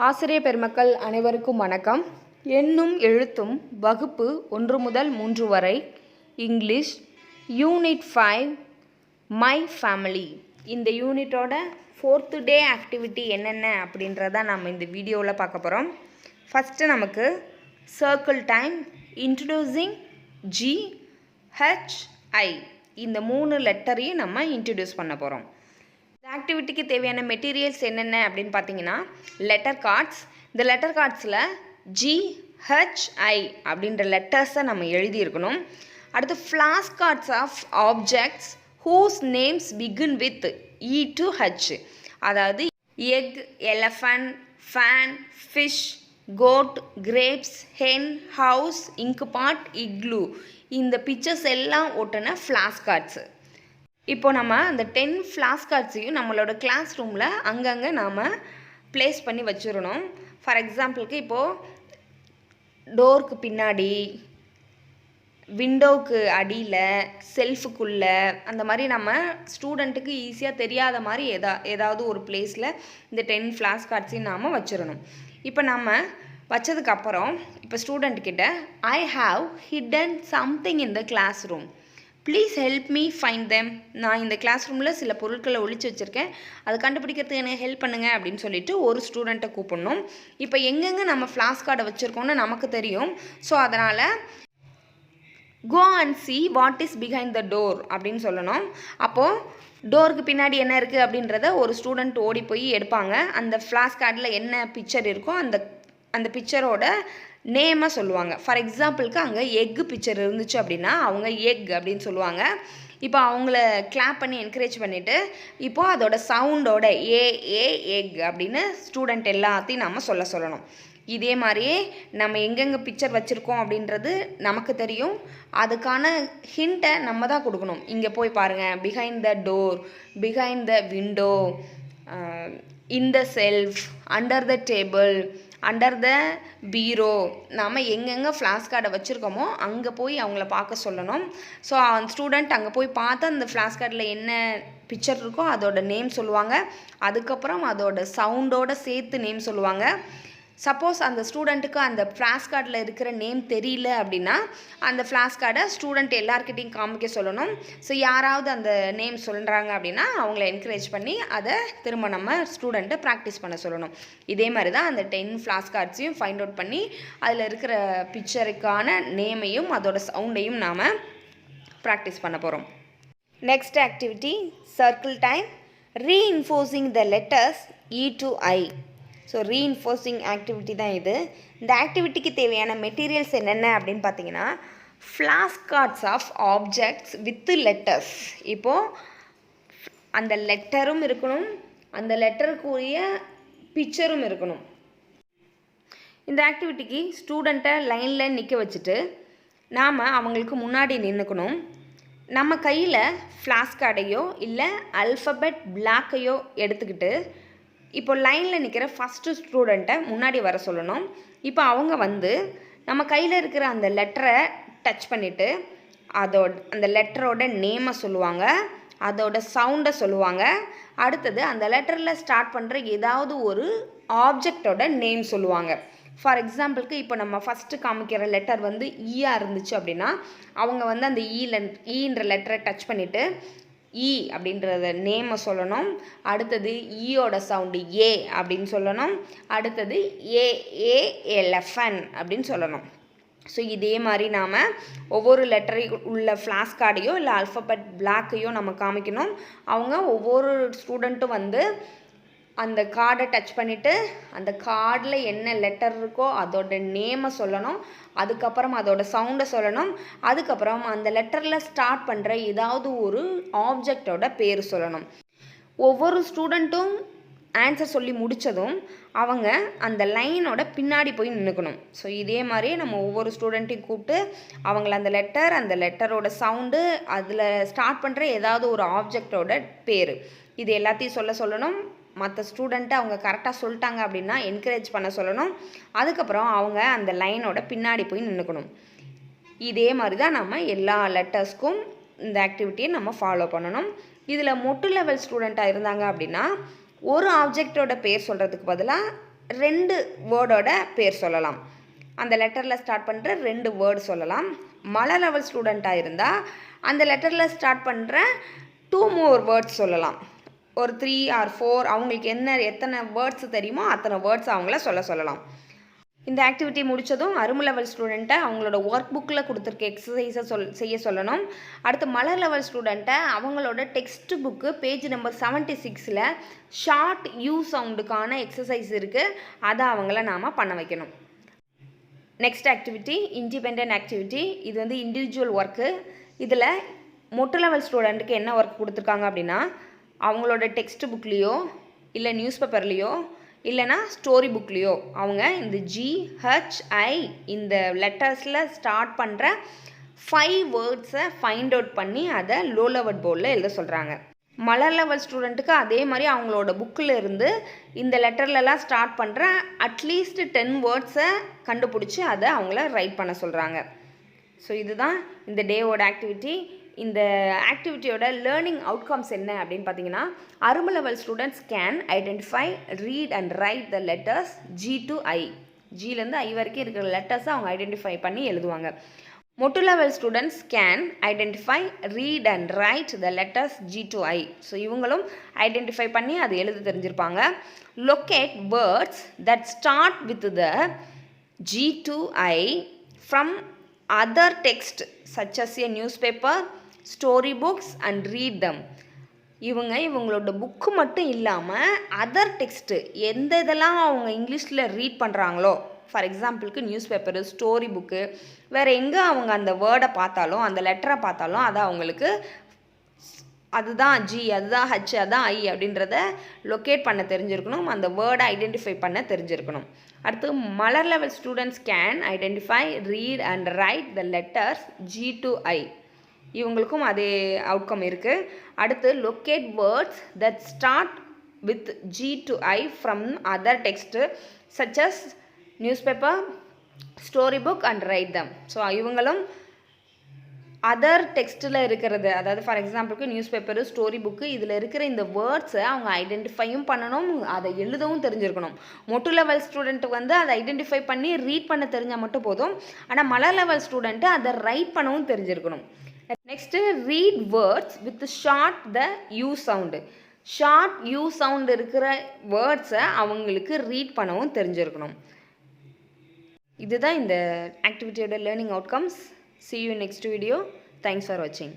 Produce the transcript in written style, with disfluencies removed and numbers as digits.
ஆசிரிய பெருமக்கள் அனைவருக்கும் வணக்கம். எண்ணும் எழுத்தும் வகுப்பு 1 முதல் 3 வரை இங்கிலீஷ் யூனிட் 5 மை ஃபேமிலி. இந்த யூனிட்டோட 4th டே ஆக்டிவிட்டி என்னென்ன அப்படின்றத நம்ம இந்த வீடியோவில் பார்க்க போகிறோம். ஃபஸ்ட்டு நமக்கு சர்க்கிள் டைம், இன்ட்ரடியூசிங் GHI இந்த 3 லெட்டரையும் நம்ம இன்ட்ரடியூஸ் பண்ண போகிறோம். இந்த ஆக்டிவிட்டிக்கு தேவையான மெட்டீரியல்ஸ் என்னென்ன அப்படின்னு பார்த்தீங்கன்னா லெட்டர் கார்ட்ஸ். இந்த லெட்டர் கார்ட்ஸில் GHI அப்படின்ற லெட்டர்ஸை நம்ம எழுதியிருக்கணும். அடுத்து flash cards of objects whose names begin with E to H, அதாவது egg, elephant, fan, fish, goat, grapes, hen, house, ink pot, igloo இந்த பிக்சர்ஸ் எல்லாம் ஒட்டின ஃப்ளாஷ் கார்ட்ஸு. இப்போ நம்ம அந்த 10 ஃப்ளாஷ் கார்ட்ஸையும் நம்மளோட கிளாஸ் ரூமில் அங்கங்கே நாம் ப்ளேஸ் பண்ணி வச்சிடணும். ஃபார் எக்ஸாம்பிளுக்கு இப்போது டோருக்கு பின்னாடி, விண்டோவுக்கு அடியில், செல்ஃபுக்குள்ளே, அந்த மாதிரி நம்ம ஸ்டூடெண்ட்டுக்கு ஈஸியாக தெரியாத மாதிரி ஏதாவது ஒரு பிளேஸில் இந்த 10 ஃப்ளாஷ் கார்ட்ஸையும் நாம் வச்சிடணும். இப்போ நம்ம வச்சதுக்கப்புறம் இப்போ ஸ்டூடெண்ட்கிட்ட I have hidden something in the class room, please help me find them. நான் இந்த கிளாஸ் ரூமில் சில பொருட்களை ஒழிச்சு வச்சுருக்கேன், அதை கண்டுபிடிக்கிறதுக்கு எனக்கு ஹெல்ப் பண்ணுங்கள் அப்படின்னு சொல்லிட்டு ஒரு ஸ்டூடெண்ட்டை கூப்பிடணும். இப்போ எங்கெங்கே நம்ம ஃப்ளாஷ் கார்டை வச்சுருக்கோம்னு நமக்கு தெரியும். ஸோ அதனால் go and see what is behind the door அப்படின்னு சொல்லணும். அப்போது டோருக்கு பின்னாடி என்ன இருக்குது அப்படின்றத ஒரு ஸ்டூடெண்ட் ஓடி போய் எடுப்பாங்க. அந்த ஃப்ளாஷ் கார்டில் என்ன பிக்சர் இருக்கோ அந்த பிக்சரோட நேமை சொல்லுவாங்க. ஃபார் எக்ஸாம்பிளுக்கு அங்கே எக்கு பிக்சர் இருந்துச்சு அப்படின்னா அவங்க எக் அப்படின்னு சொல்லுவாங்க. இப்போ அவங்கள கிளாப் பண்ணி என்கரேஜ் பண்ணிவிட்டு இப்போது அதோட சவுண்டோட எக் அப்படின்னு ஸ்டூடெண்ட் எல்லாத்தையும் நம்ம சொல்லணும். இதே மாதிரியே நம்ம எங்கெங்கே பிக்சர் வச்சுருக்கோம் அப்படின்றது நமக்கு தெரியும். அதுக்கான ஹிண்ட்டை நம்ம தான் கொடுக்கணும். இங்கே போய் பாருங்கள், behind the door, behind the window, in the shelf, under the table, under the bureau, நாம் எங்கெங்கே ஃப்ளாஷ் கார்டை வச்சுருக்கோமோ அங்கே போய் அவங்கள பார்க்க சொல்லணும். ஸோ அந்த ஸ்டூடெண்ட் அங்கே போய் பார்த்து அந்த ஃப்ளாஷ் கார்டில் என்ன பிக்சர் இருக்கோ அதோட நேம் சொல்லுவாங்க. அதுக்கப்புறம் அதோட சவுண்டோடு சேர்த்து நேம் சொல்லுவாங்க. சப்போஸ் அந்த ஸ்டூடெண்ட்டுக்கு அந்த ஃப்ளாஷ் கார்டில் இருக்கிற நேம் தெரியல அப்படின்னா அந்த ஃப்ளாஷ் கார்டை ஸ்டூடெண்ட் எல்லாருக்கிட்டையும் காமிக்க சொல்லணும். ஸோ யாராவது அந்த நேம் சொல்கிறாங்க அப்படின்னா அவங்கள என்கரேஜ் பண்ணி அதை திரும்ப நம்ம ஸ்டூடெண்ட்டை ப்ராக்டிஸ் பண்ண சொல்லணும். இதே மாதிரி தான் அந்த 10 ஃப்ளாஷ் கார்ட்ஸையும் ஃபைண்ட் அவுட் பண்ணி அதில் இருக்கிற பிக்சருக்கான நேமையும் அதோட சவுண்டையும் நாம் ப்ராக்டிஸ் பண்ண போகிறோம். Next activity circle time, reinforcing the letters E to I. So reinforcing activity தான் இது. இந்த ஆக்டிவிட்டிக்கு தேவையான மெட்டீரியல்ஸ் என்னென்ன அப்படின்னு பார்த்தீங்கன்னா flash cards of objects with letters. இப்போது அந்த லெட்டரும் இருக்கணும், அந்த லெட்டருக்குரிய பிக்சரும் இருக்கணும். இந்த ஆக்டிவிட்டிக்கு ஸ்டூடெண்ட்டை லைனில் நிற்க வச்சுட்டு நாம் அவங்களுக்கு முன்னாடி நின்றுக்கணும். நம்ம கையில் ஃப்ளாஷ் கார்டையோ இல்லை அல்ஃபபெட் பிளாக்கையோ எடுத்துக்கிட்டு இப்போ லைனில் நிற்கிற ஃபஸ்ட்டு ஸ்டூடெண்ட்டை முன்னாடி வர சொல்லணும். இப்போ அவங்க வந்து நம்ம கையில் இருக்கிற அந்த லெட்டரை டச் பண்ணிவிட்டு அந்த லெட்டரோட நேமை சொல்லுவாங்க, அதோட சவுண்டை சொல்லுவாங்க. அடுத்தது அந்த லெட்டரில் ஸ்டார்ட் பண்ணுற ஏதாவது ஒரு ஆப்ஜெக்டோட நேம் சொல்லுவாங்க. ஃபார் எக்ஸாம்பிளுக்கு இப்போ நம்ம ஃபஸ்ட்டு காமிக்கிற லெட்டர் வந்து ஈயாக இருந்துச்சு அப்படின்னா அவங்க வந்து அந்த ஈன்ற லெட்டரை டச் பண்ணிவிட்டு இ அப்படின்றத நேமை சொல்லணும். அடுத்தது ஈயோட சவுண்டு ஏ அப்படின்னு சொல்லணும். அடுத்தது எலஃபண்ட் அப்படின்னு சொல்லணும். ஸோ இதே மாதிரி நாம் ஒவ்வொரு லெட்டரையும் உள்ள ஃப்ளாஷ் கார்டையோ இல்லை அல்ஃபபெட் பிளாக்கையோ நம்ம காமிக்கணும். அவங்க ஒவ்வொரு ஸ்டூடெண்ட்டும் வந்து அந்த கார்டை டச் பண்ணிவிட்டு அந்த கார்டில் என்ன லெட்டர் இருக்கோ அதோட நேமை சொல்லணும். அதுக்கப்புறம் அதோட சவுண்டை சொல்லணும். அதுக்கப்புறம் அந்த லெட்டரில் ஸ்டார்ட் பண்ணுற ஏதாவது ஒரு ஆப்ஜெக்டோட பேர் சொல்லணும். ஒவ்வொரு ஸ்டூடெண்ட்டும் ஆன்சர் சொல்லி முடித்ததும் அவங்க அந்த லைனோட பின்னாடி போய் நின்றுக்கணும். ஸோ இதே மாதிரியே நம்ம ஒவ்வொரு ஸ்டூடெண்ட்டையும் கூப்பிட்டு அவங்கள அந்த லெட்டரோட சவுண்டு, அதில் ஸ்டார்ட் பண்ணுற ஏதாவது ஒரு ஆப்ஜெக்டோட பேர், இது எல்லாத்தையும் சொல்லணும். மற்ற ஸ்டூடெண்ட்டை அவங்க கரெக்டாக சொல்லிட்டாங்க அப்படின்னா என்கரேஜ் பண்ண சொல்லணும். அதுக்கப்புறம் அவங்க அந்த லைனோட பின்னாடி போய் நின்றுக்கணும். இதே மாதிரி தான் நம்ம எல்லா லெட்டர்ஸ்க்கும் இந்த ஆக்டிவிட்டியை நம்ம ஃபாலோ பண்ணணும். இதில் மொட்டு லெவல் ஸ்டூடெண்ட்டாக இருந்தாங்க அப்படின்னா ஒரு ஆப்ஜெக்டோட பேர் சொல்கிறதுக்கு பதிலாக 2 வேர்டோட பேர் சொல்லலாம். அந்த லெட்டரில் ஸ்டார்ட் பண்ணுற 2 வேர்டு சொல்லலாம். மழை லெவல் ஸ்டூடெண்ட்டாக இருந்தால் அந்த லெட்டரில் ஸ்டார்ட் பண்ணுற 2 more வேர்ட்ஸ் சொல்லலாம். ஒரு 3 or 4 அவங்களுக்கு எத்தனை வேர்ட்ஸ் தெரியுமோ அத்தனை வேர்ட்ஸ் அவங்கள சொல்லலாம். இந்த ஆக்டிவிட்டி முடித்ததும் அரும்பு லெவல் ஸ்டூடெண்ட்டை அவங்களோட ஒர்க் புக்கில் கொடுத்துருக்க எக்ஸசைஸை செய்ய சொல்லணும். அடுத்து மலர் லெவல் ஸ்டூடெண்ட்டை அவங்களோட டெக்ஸ்ட் புக்கு பேஜ் நம்பர் 76ல் ஷார்ட் யூ சவுண்டுக்கான எக்ஸசைஸ் இருக்குது, அதை அவங்கள நாம் பண்ண வைக்கணும். Next activity independent activity. இது வந்து இண்டிவிஜுவல் ஒர்க்கு. இதில் மொட்டு லெவல் ஸ்டூடெண்ட்டுக்கு என்ன ஒர்க் கொடுத்துருக்காங்க அப்படின்னா, அவங்களோட டெக்ஸ்ட் புக்லேயோ இல்லை நியூஸ் பேப்பர்லேயோ இல்லைனா ஸ்டோரி புக்லேயோ அவங்க இந்த GHI இந்த லெட்டர்ஸில் ஸ்டார்ட் பண்ணுற 5 வேர்ட்ஸை ஃபைண்ட் அவுட் பண்ணி அதை லோ லெவல் போர்டில் எழுத சொல்கிறாங்க. மலர் லெவல் ஸ்டூடெண்ட்டுக்கு அதே மாதிரி அவங்களோட புக்கில் இருந்து இந்த லெட்டர்லலாம் ஸ்டார்ட் பண்ணுற அட்லீஸ்ட் 10 வேர்ட்ஸை கண்டுபிடிச்சி அதை அவங்கள ரைட் பண்ண சொல்கிறாங்க. ஸோ இதுதான் இந்த டேவோட ஆக்டிவிட்டி. இந்த ஆக்டிவிட்டியோட லேர்னிங் அவுட்கம்ஸ் என்ன அப்படின்னு பார்த்தீங்கன்னா, அரும்பு level students can identify, read and write the letters G to I. ஜிலேருந்து ஐ வரைக்கும் இருக்கிற லெட்டர்ஸை அவங்க ஐடென்டிஃபை பண்ணி எழுதுவாங்க. மொட்டு level students can identify, read and write the letters G to I. So இவங்களும் ஐடென்டிஃபை பண்ணி அது எழுத தெரிஞ்சிருப்பாங்க. Locate words that start with the G to I from other text such as a newspaper, story books and read them. இவங்களோட book மட்டும் இல்லாமல் other text எந்த இதெல்லாம் அவங்க இங்கிலீஷில் ரீட் பண்ணுறாங்களோ, ஃபார் எக்ஸாம்பிளுக்கு நியூஸ் பேப்பரு, ஸ்டோரி புக்கு, வேறு எங்கே அவங்க அந்த வேர்டை பார்த்தாலும் அந்த லெட்டரை பார்த்தாலும் அதை அவங்களுக்கு அதுதான் G, அதுதான் H, அதுதான் I அப்படின்றத லொக்கேட் பண்ண தெரிஞ்சிருக்கணும், அந்த வேர்டை ஐடென்டிஃபை பண்ண தெரிஞ்சிருக்கணும். அடுத்து மலர் level students can identify, read and write the letters G to I. இவங்களுக்கும் அதே அவுட்கம் இருக்குது. அடுத்து locate words that start with G to I from other text such as news paper, story book and write them. So இவங்களும் அதர் டெக்ஸ்ட்டில் இருக்கிறது, அதாவது for எக்ஸாம்பிளுக்கு நியூஸ் பேப்பரு, ஸ்டோரி புக்கு, இதில் இருக்கிற இந்த வேர்ட்ஸை அவங்க ஐடென்டிஃபையும் பண்ணணும், அதை எழுதவும் தெரிஞ்சிருக்கணும். மொட்டு லெவல் ஸ்டூடெண்ட்டு வந்து அதை ஐடென்டிஃபை பண்ணி ரீட் பண்ண தெரிஞ்சால் மட்டும் போதும். ஆனால் மலர் லெவல் ஸ்டூடெண்ட்டு அதை ரைட் பண்ணவும் தெரிஞ்சிருக்கணும். Next read words with short the U sound. Short U sound இருக்கிற வேர்ட்ஸை அவங்களுக்கு ரீட் பண்ணவும் தெரிஞ்சிருக்கணும். இதுதான் இந்த ஆக்டிவிட்டியோட learning outcomes. See you in next video. Thanks for watching.